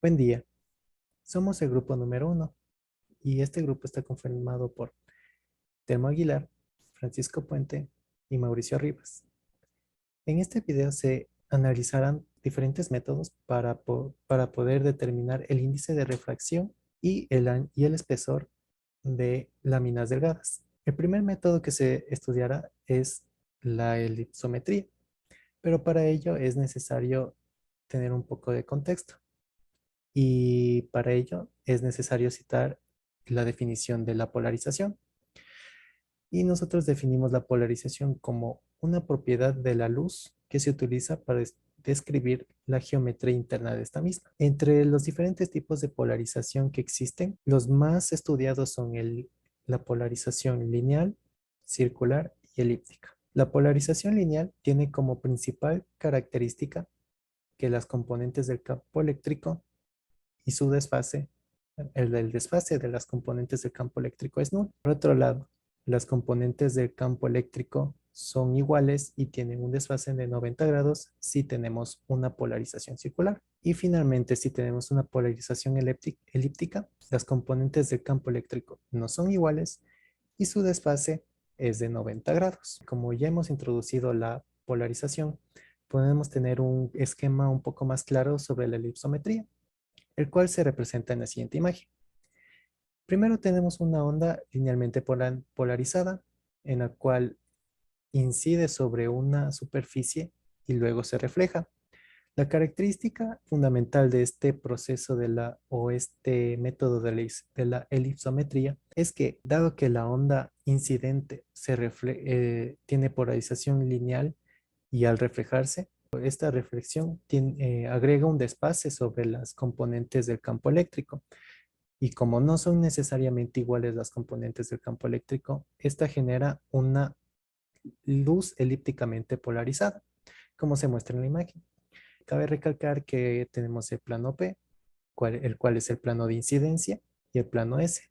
Buen día, somos el grupo número 1 y este grupo está conformado por Telmo Aguilar, Francisco Puente y Mauricio Rivas. En este video se analizarán diferentes métodos para poder determinar el índice de refracción y el espesor de láminas delgadas. El primer método que se estudiará es la elipsometría, pero para ello es necesario tener un poco de contexto. Y para ello es necesario citar la definición de la polarización. Y nosotros definimos la polarización como una propiedad de la luz que se utiliza para describir la geometría interna de esta misma. Entre los diferentes tipos de polarización que existen, los más estudiados son la polarización lineal, circular y elíptica. La polarización lineal tiene como principal característica que las componentes del campo eléctrico y su desfase, el del desfase de las componentes del campo eléctrico es nulo. Por otro lado, las componentes del campo eléctrico son iguales y tienen un desfase de 90 grados si tenemos una polarización circular. Y finalmente, si tenemos una polarización elíptica, las componentes del campo eléctrico no son iguales y su desfase es de 90 grados. Como ya hemos introducido la polarización, podemos tener un esquema un poco más claro sobre la elipsometría, el cual se representa en la siguiente imagen. Primero tenemos una onda linealmente polarizada, en la cual incide sobre una superficie y luego se refleja. La característica fundamental de este proceso o este método de la elipsometría es que, dado que la onda incidente tiene polarización lineal y al reflejarse, esta reflexión agrega un desfase sobre las componentes del campo eléctrico. Y como no son necesariamente iguales las componentes del campo eléctrico, esta genera una luz elípticamente polarizada, como se muestra en la imagen. Cabe recalcar que tenemos el plano P, el cual es el plano de incidencia, y el plano S,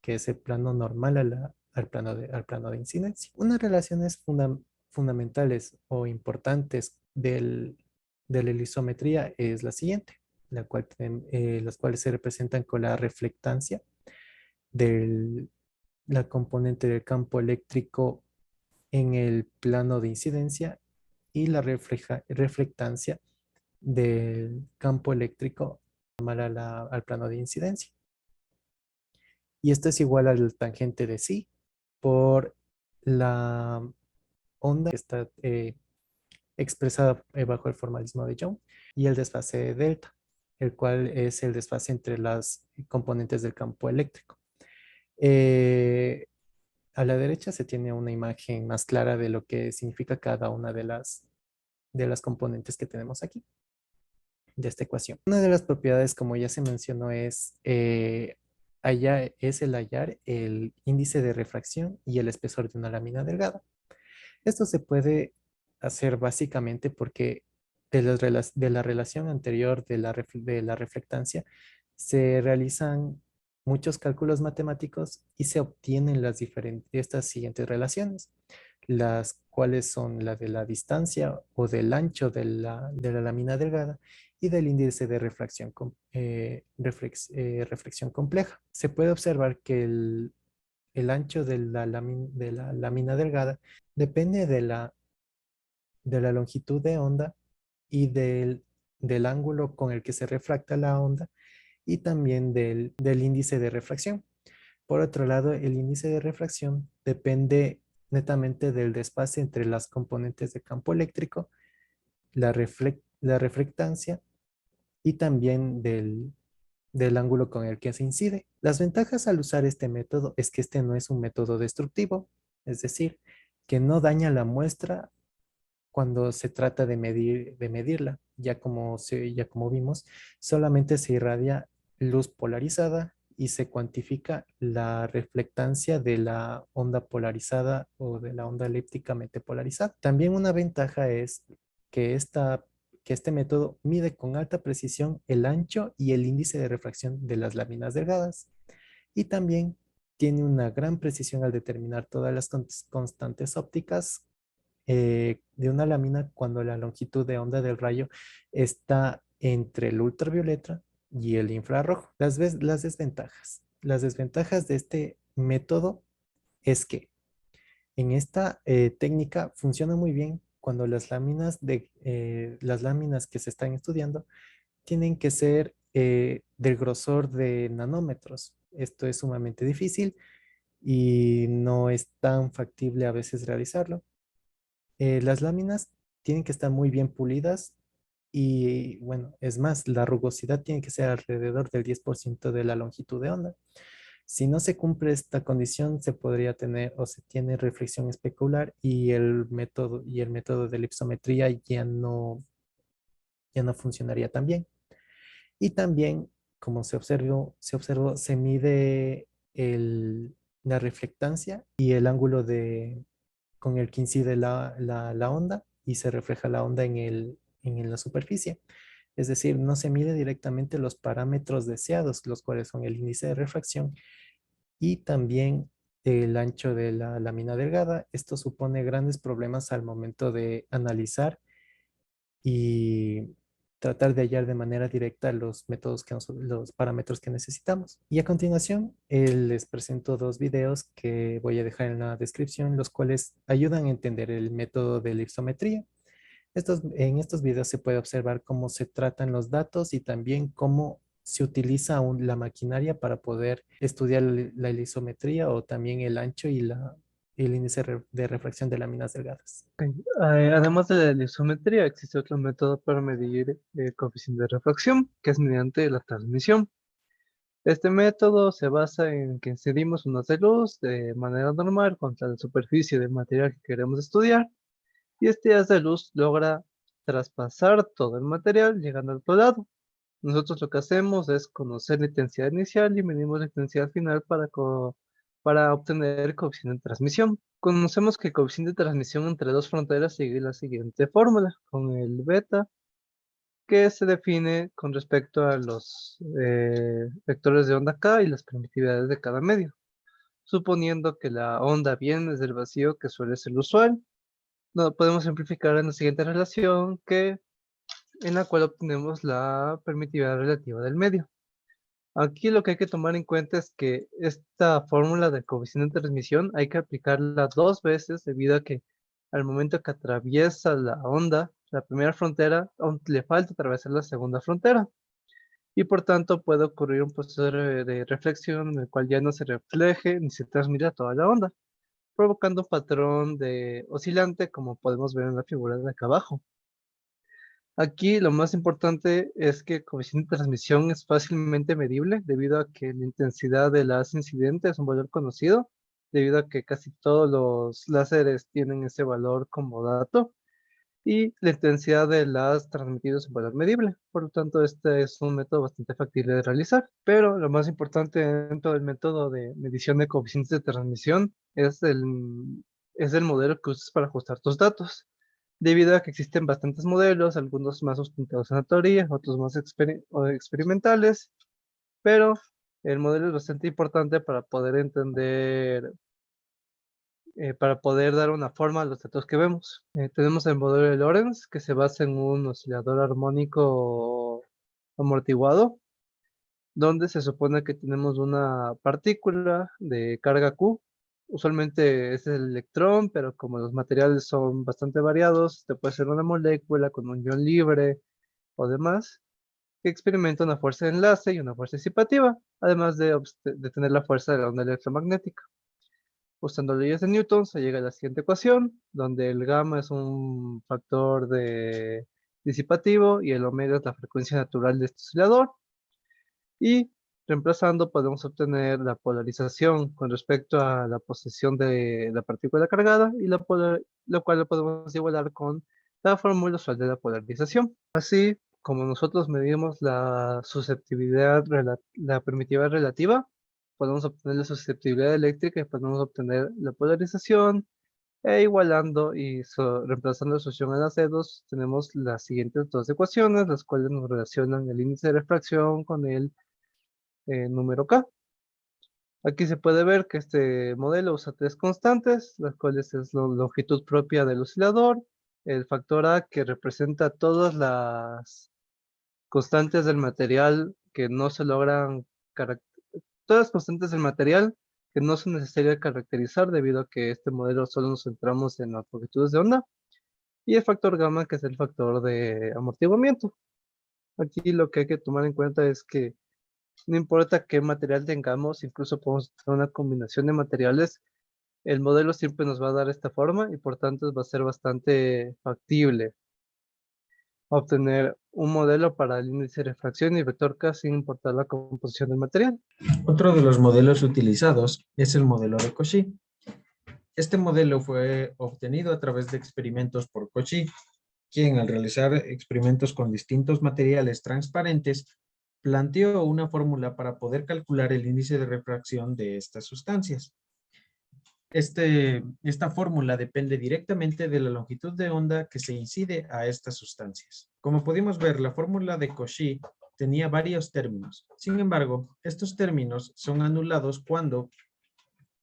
que es el plano normal al plano de incidencia. Unas relaciones fundamentales o importantes de la isometría es la siguiente, las cuales se representan con la reflectancia de la componente del campo eléctrico en el plano de incidencia y la reflectancia del campo eléctrico normal al plano de incidencia. Y esto es igual al tangente de psi por la onda que está expresada bajo el formalismo de Young y el desfase de delta, el cual es el desfase entre las componentes del campo eléctrico. Eh, a la derecha se tiene una imagen más clara de lo que significa cada una de las componentes que tenemos aquí, de esta ecuación. Una de las propiedades, como ya se mencionó, es el hallar el índice de refracción y el espesor de una lámina delgada. Esto se puede hacer básicamente porque de la relación anterior de la reflectancia se realizan muchos cálculos matemáticos y se obtienen estas siguientes relaciones, las cuales son la de la distancia o del ancho de la lámina delgada y del índice de reflexión compleja. Se puede observar que el ancho de la lámina delgada depende de la longitud de onda y del ángulo con el que se refracta la onda y también del índice de refracción. Por otro lado, el índice de refracción depende netamente del desfase entre las componentes de campo eléctrico, la reflectancia y también del ángulo con el que se incide. Las ventajas al usar este método es que este no es un método destructivo, es decir, que no daña la muestra cuando se trata de medirla. Ya como vimos, solamente se irradia luz polarizada y se cuantifica la reflectancia de la onda polarizada o de la onda elípticamente polarizada. También una ventaja es que, que este método mide con alta precisión el ancho y el índice de refracción de las láminas delgadas. Y también tiene una gran precisión al determinar todas las constantes ópticas de una lámina cuando la longitud de onda del rayo está entre el ultravioleta y el infrarrojo. Las desventajas. Las desventajas de este método es que en esta técnica funciona muy bien cuando las láminas que se están estudiando tienen que ser del grosor de nanómetros. Esto es sumamente difícil y no es tan factible a veces realizarlo. Las láminas tienen que estar muy bien pulidas y bueno, es más, la rugosidad tiene que ser alrededor del 10% de la longitud de onda. Si no se cumple esta condición, se podría tener o se tiene reflexión especular y el método de lipsometría ya no funcionaría tan bien. Y también, como se mide la reflectancia y el ángulo con el que incide la onda y se refleja la onda en la superficie. Es decir, no se mide directamente los parámetros deseados, los cuales son el índice de refracción y también el ancho de la lámina delgada. Esto supone grandes problemas al momento de analizar y tratar de hallar de manera directa los parámetros que necesitamos. Y a continuación, les presento dos videos que voy a dejar en la descripción, los cuales ayudan a entender el método de lipsometría. En estos videos se puede observar cómo se tratan los datos y también cómo se utiliza la maquinaria para poder estudiar la isometría o también el ancho y el índice de refracción de láminas delgadas. Además de la isometría, existe otro método para medir el coeficiente de refracción, que es mediante la transmisión. Este método se basa en que incidimos un haz de luz de manera normal contra la superficie del material que queremos estudiar, y este haz de luz logra traspasar todo el material llegando al otro lado. Nosotros lo que hacemos es conocer la intensidad inicial y medimos la intensidad final para obtener el coeficiente de transmisión. Conocemos que el coeficiente de transmisión entre dos fronteras sigue la siguiente fórmula, con el beta, que se define con respecto a los vectores de onda K y las permitividades de cada medio, suponiendo que la onda viene desde el vacío, que suele ser lo usual. Lo podemos simplificar en la siguiente relación, en la cual obtenemos la permitividad relativa del medio. Aquí lo que hay que tomar en cuenta es que esta fórmula del coeficiente de transmisión hay que aplicarla dos veces debido a que al momento que atraviesa la onda, la primera frontera, aún le falta atravesar la segunda frontera. Y por tanto puede ocurrir un proceso de reflexión en el cual ya no se refleje ni se transmite toda la onda, provocando un patrón de oscilante como podemos ver en la figura de acá abajo. Aquí lo más importante es que el coeficiente de transmisión es fácilmente medible debido a que la intensidad del haz incidente es un valor conocido, debido a que casi todos los láseres tienen ese valor como dato, y la intensidad del haz transmitido es un valor medible. Por lo tanto, este es un método bastante factible de realizar. Pero lo más importante dentro del método de medición de coeficientes de transmisión es el modelo que usas para ajustar tus datos, debido a que existen bastantes modelos, algunos más sustentados en la teoría, otros más experimentales, pero el modelo es bastante importante para poder entender, para poder dar una forma a los datos que vemos. Tenemos el modelo de Lorentz, que se basa en un oscilador armónico amortiguado, donde se supone que tenemos una partícula de carga Q. Usualmente es el electrón, pero como los materiales son bastante variados, te puede ser una molécula con un ion libre o demás, que experimenta una fuerza de enlace y una fuerza disipativa, además de tener la fuerza de la onda electromagnética. Usando leyes de Newton se llega a la siguiente ecuación, donde el gamma es un factor disipativo y el omega es la frecuencia natural de este oscilador. Y reemplazando podemos obtener la polarización con respecto a la posición de la partícula cargada y lo cual lo podemos igualar con la fórmula usual de la polarización. Así como nosotros medimos la susceptibilidad, la permitividad relativa, podemos obtener la susceptibilidad eléctrica y podemos obtener la polarización, e igualando y reemplazando la solución a las dedos, tenemos las siguientes dos ecuaciones, las cuales nos relacionan el índice de refracción con el número K. Aquí se puede ver que este modelo usa tres constantes, las cuales es la longitud propia del oscilador, el factor A que representa todas las constantes del material que no se logran, todas las constantes del material que no son necesarias caracterizar debido a que este modelo solo nos centramos en las longitudes de onda, y el factor gamma, que es el factor de amortiguamiento. Aquí lo que hay que tomar en cuenta es que no importa qué material tengamos, incluso podemos tener una combinación de materiales, el modelo siempre nos va a dar esta forma y por tanto va a ser bastante factible obtener un modelo para el índice de refracción y vector K sin importar la composición del material. Otro de los modelos utilizados es el modelo de Cauchy. Este modelo fue obtenido a través de experimentos por Cauchy, quien al realizar experimentos con distintos materiales transparentes, planteó una fórmula para poder calcular el índice de refracción de estas sustancias. Esta fórmula depende directamente de la longitud de onda que se incide a estas sustancias. Como pudimos ver, la fórmula de Cauchy tenía varios términos. Sin embargo, estos términos son anulados cuando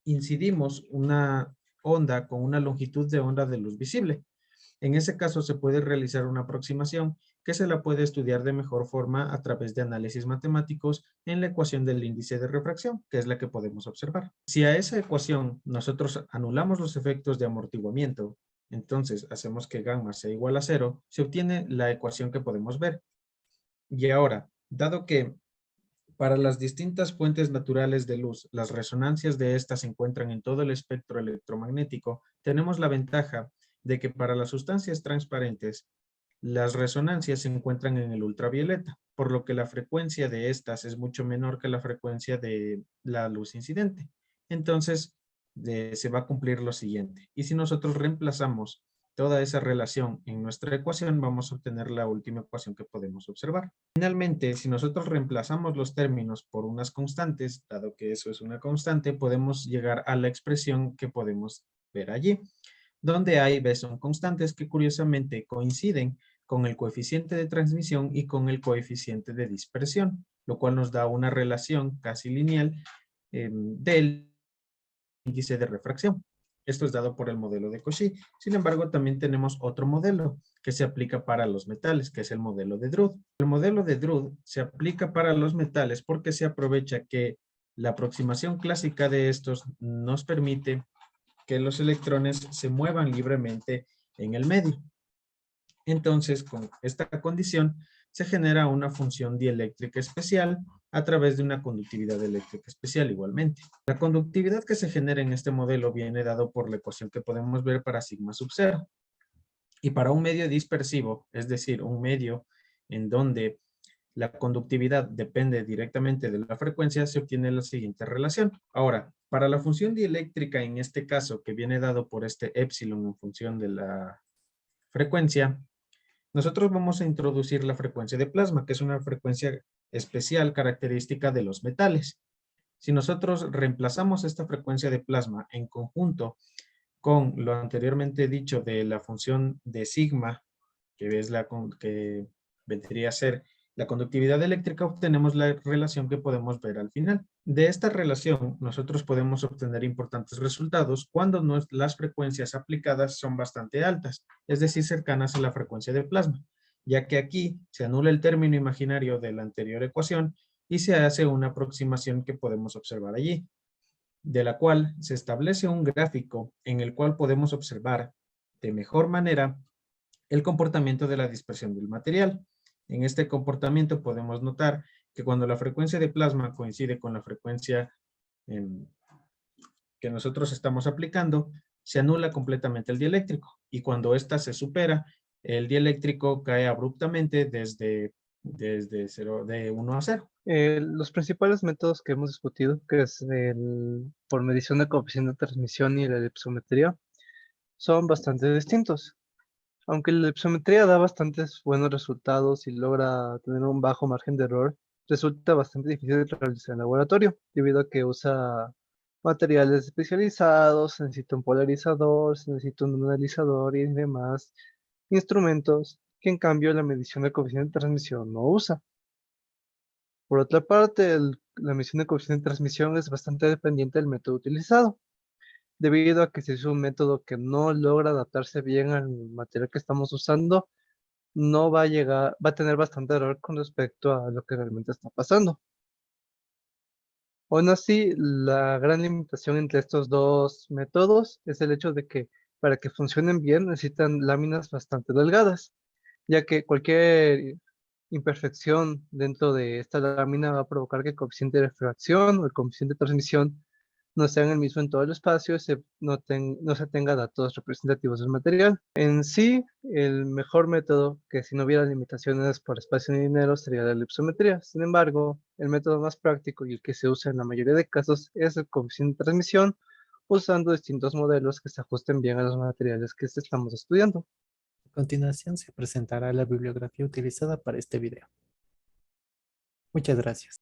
incidimos una onda con una longitud de onda de luz visible. En ese caso se puede realizar una aproximación que se la puede estudiar de mejor forma a través de análisis matemáticos en la ecuación del índice de refracción, que es la que podemos observar. Si a esa ecuación nosotros anulamos los efectos de amortiguamiento, entonces hacemos que gamma sea igual a 0, se obtiene la ecuación que podemos ver. Y ahora, dado que para las distintas fuentes naturales de luz, las resonancias de estas se encuentran en todo el espectro electromagnético, tenemos la ventaja de que para las sustancias transparentes, las resonancias se encuentran en el ultravioleta, por lo que la frecuencia de estas es mucho menor que la frecuencia de la luz incidente. Entonces, se va a cumplir lo siguiente. Y si nosotros reemplazamos toda esa relación en nuestra ecuación, vamos a obtener la última ecuación que podemos observar. Finalmente, si nosotros reemplazamos los términos por unas constantes, dado que eso es una constante, podemos llegar a la expresión que podemos ver allí, donde A y B son constantes que curiosamente coinciden con el coeficiente de transmisión y con el coeficiente de dispersión, lo cual nos da una relación casi lineal del índice de refracción. Esto es dado por el modelo de Cauchy. Sin embargo, también tenemos otro modelo que se aplica para los metales, que es el modelo de Drude. El modelo de Drude se aplica para los metales porque se aprovecha que la aproximación clásica de estos nos permite que los electrones se muevan libremente en el medio. Entonces, con esta condición, se genera una función dieléctrica especial a través de una conductividad eléctrica especial igualmente. La conductividad que se genera en este modelo viene dado por la ecuación que podemos ver para sigma sub 0. Y para un medio dispersivo, es decir, un medio en donde la conductividad depende directamente de la frecuencia, se obtiene la siguiente relación. Ahora, para la función dieléctrica, en este caso, que viene dado por este épsilon en función de la frecuencia, nosotros vamos a introducir la frecuencia de plasma, que es una frecuencia especial característica de los metales. Si nosotros reemplazamos esta frecuencia de plasma en conjunto con lo anteriormente dicho de la función de sigma, que es que vendría a ser la conductividad eléctrica, obtenemos la relación que podemos ver al final. De esta relación, nosotros podemos obtener importantes resultados cuando las frecuencias aplicadas son bastante altas, es decir, cercanas a la frecuencia de plasma, ya que aquí se anula el término imaginario de la anterior ecuación y se hace una aproximación que podemos observar allí, de la cual se establece un gráfico en el cual podemos observar de mejor manera el comportamiento de la dispersión del material. En este comportamiento podemos notar que cuando la frecuencia de plasma coincide con la frecuencia que nosotros estamos aplicando, se anula completamente el dieléctrico. Y cuando ésta se supera, el dieléctrico cae abruptamente desde 1 a 0. Los principales métodos que hemos discutido, que es por medición de coeficiente de transmisión y la elipsometría, son bastante distintos. Aunque la elipsometría da bastantes buenos resultados y logra tener un bajo margen de error, resulta bastante difícil de realizar en laboratorio, debido a que usa materiales especializados, se necesita un polarizador, se necesita un analizador y demás instrumentos que en cambio la medición de coeficiente de transmisión no usa. Por otra parte, la medición de coeficiente de transmisión es bastante dependiente del método utilizado, debido a que si es un método que no logra adaptarse bien al material que estamos usando, no va a llegar, va a tener bastante error con respecto a lo que realmente está pasando. Aún así, la gran limitación entre estos dos métodos es el hecho de que para que funcionen bien necesitan láminas bastante delgadas, ya que cualquier imperfección dentro de esta lámina va a provocar que el coeficiente de refracción o el coeficiente de transmisión no sean el mismo en todo el espacio, no se tenga datos representativos del material. En sí, el mejor método, que si no hubiera limitaciones por espacio ni dinero, sería la elipsometría. Sin embargo, el método más práctico y el que se usa en la mayoría de casos es el coeficiente de transmisión, usando distintos modelos que se ajusten bien a los materiales que estamos estudiando. A continuación se presentará la bibliografía utilizada para este video. Muchas gracias.